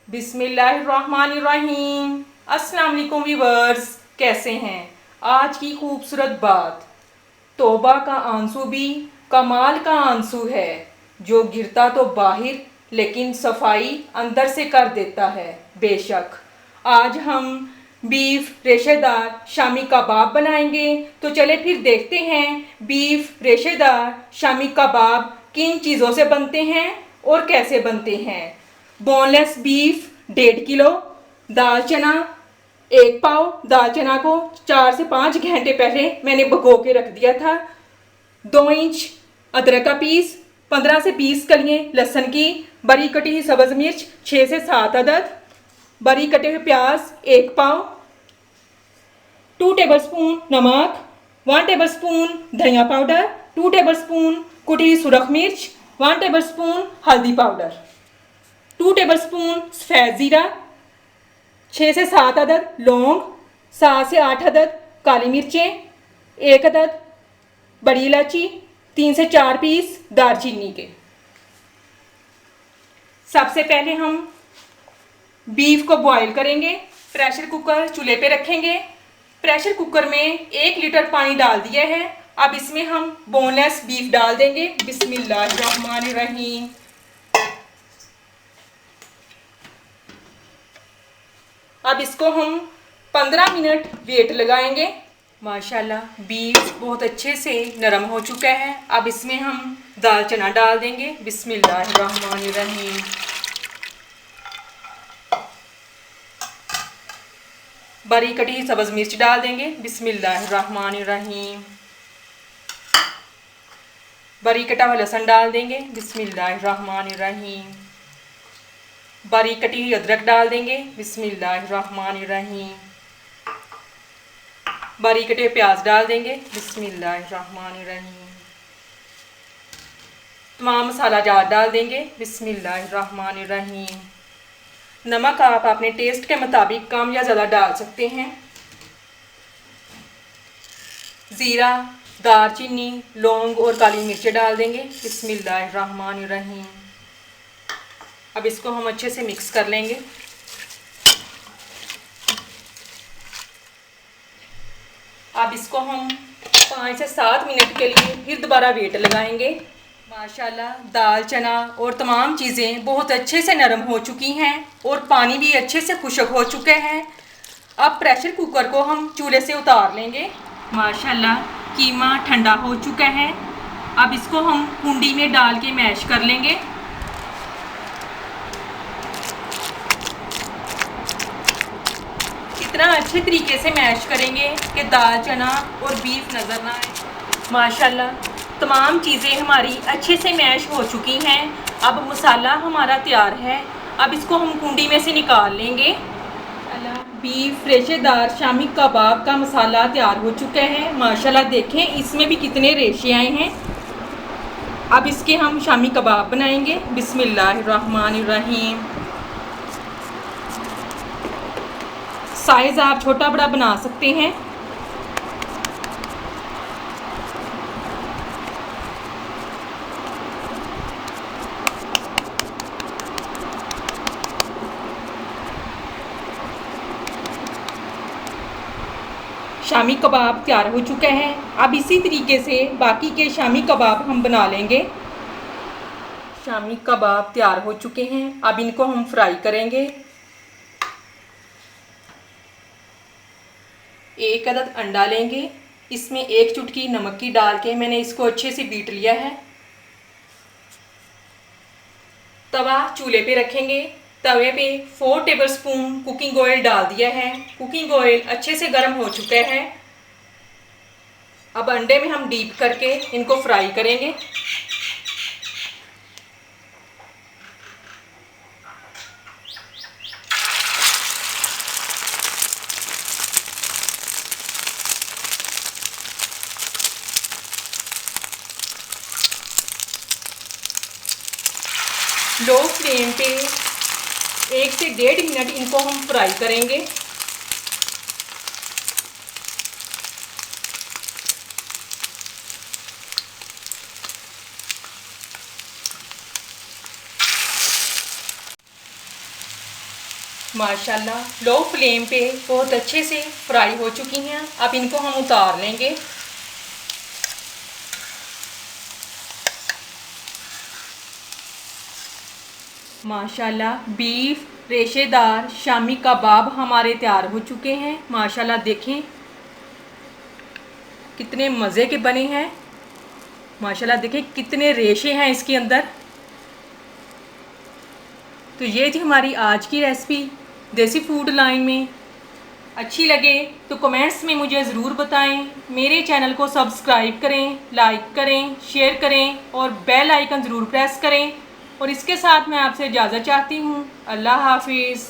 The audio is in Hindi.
बिस्मिल्लाहिर्रहमानिर्रहीम। अस्सलाम वालेकुम व्यूअर्स, कैसे हैं? आज की खूबसूरत बात, तौबा का आंसू भी कमाल का आंसू है, जो गिरता तो बाहर लेकिन सफाई अंदर से कर देता है। बेशक आज हम बीफ रेशेदार शामी कबाब बनाएंगे, तो चले फिर देखते हैं बीफ रेशेदार शामी कबाब किन चीज़ों से बनते हैं और कैसे बनते हैं। बोनलेस बीफ 1.5 किलो, दाल चना 1 पाव। दाल चना को 4 से 5 घंटे पहले मैंने भिगो के रख दिया था। 2 इंच अदरक का पीस, 15 से 20 कलियां लहसुन की, बड़ी कटी हुई सब्ज मिर्च 6 से 7 अदद, बड़ी कटे हुए प्याज 1 पाव, 2 टेबलस्पून नमक, 1 टेबलस्पून धनिया पाउडर, 2 टेबलस्पून कुटी हुई सुरख मिर्च, 1 टेबलस्पून हल्दी पाउडर, 2 टेबलस्पून सफ़ेद ज़ीरा, 6 से 7 अदद लौंग, 7 से 8 अदद काली मिर्चें, 1 अदद बड़ी इलायची, 3 से 4 पीस दालचीनी के। सबसे पहले हम बीफ को बॉईल करेंगे। प्रेशर कुकर चूल्हे पे रखेंगे। प्रेशर कुकर में 1 लीटर पानी डाल दिया है। अब इसमें हम बोनलेस बीफ डाल देंगे। बिस्मिल्लाहिर्रहमानिर्रहीम। अब इसको हम 15 मिनट वेट लगाएंगे। माशाल्लाह बीफ बहुत अच्छे से नरम हो चुका है। अब इसमें हम दाल चना डाल देंगे। बिस्मिल्लाहिर्रहमानिर्रहीम। बड़ी कटी सब्ज मिर्च डाल देंगे। बिस्मिल्लाहिर्रहमानिर्रहीम। बड़ी कटा हुआ लहसुन डाल देंगे। बिस्मिल्लाहिर्रहमानिर्रहीम। बड़ी कटी हुई अदरक डाल देंगे। बिस्मिल्लाहिर्रहमानिर्रहीम। बड़ी कटे हुए प्याज डाल देंगे। बिस्मिल्लाहिर्रहमानिर्रहीम। तमाम मसाला जार डाल देंगे। बिस्मिल्लाहिर्रहमानिर्रहीम। नमक आप अपने टेस्ट के मुताबिक कम या ज़्यादा डाल सकते हैं। ज़ीरा, दालचीनी, लौंग और काली मिर्चें डाल देंगे। बिस्मिल्लाहिर्रहमानिर्रहीम। अब इसको हम अच्छे से मिक्स कर लेंगे। अब इसको हम 5 से 7 मिनट के लिए फिर दोबारा वेट लगाएंगे। माशाल्लाह दाल चना और तमाम चीज़ें बहुत अच्छे से नरम हो चुकी हैं और पानी भी अच्छे से खुश्क हो चुके हैं। अब प्रेशर कुकर को हम चूल्हे से उतार लेंगे। माशाल्लाह कीमा ठंडा हो चुका है। अब इसको हम कुंडी में डाल के मैश कर लेंगे। इतना अच्छे तरीके से मैश करेंगे कि दाल चना और बीफ नज़र ना आए। माशाल्लाह तमाम चीज़ें हमारी अच्छे से मैश हो चुकी हैं। अब मसाला हमारा तैयार है। अब इसको हम कुंडी में से निकाल लेंगे। बीफ रेशेदार शामी कबाब का मसाला तैयार हो चुका है। माशाल्लाह देखें इसमें भी कितने रेशे आए हैं। अब इसके हम शामी कबाब बनाएंगे। बिस्मिल्लाहिर्रहमानिर्रहीम। साइज़ आप छोटा बड़ा बना सकते हैं। शामी कबाब तैयार हो चुका है। अब इसी तरीके से बाकी के शामी कबाब हम बना लेंगे। शामी कबाब तैयार हो चुके हैं। अब इनको हम फ्राई करेंगे। 1 अदद अंडा लेंगे। इसमें 1 चुटकी नमक की डाल के मैंने इसको अच्छे से बीट लिया है। तवा चूल्हे पे रखेंगे। तवे पे 4 टेबलस्पून कुकिंग ऑयल डाल दिया है। कुकिंग ऑयल अच्छे से गर्म हो चुका है। अब अंडे में हम डीप करके इनको फ्राई करेंगे। लो फ्लेम पे 1 से 1.5 मिनट इनको हम फ्राई करेंगे। माशाल्लाह लो फ्लेम पे बहुत अच्छे से फ्राई हो चुकी हैं। अब इनको हम उतार लेंगे। माशाल्लाह बीफ रेशेदार शामी कबाब हमारे तैयार हो चुके हैं। माशाल्लाह देखें कितने मज़े के बने हैं। माशाल्लाह देखें कितने रेशे हैं इसके अंदर। तो ये थी हमारी आज की रेसिपी देसी फूड लाइन में। अच्छी लगे तो कमेंट्स में मुझे ज़रूर बताएं। मेरे चैनल को सब्सक्राइब करें, लाइक करें, शेयर करें और बेल आइकन ज़रूर प्रेस करें। और इसके साथ मैं आपसे इजाज़त चाहती हूँ। अल्लाह हाफिज़।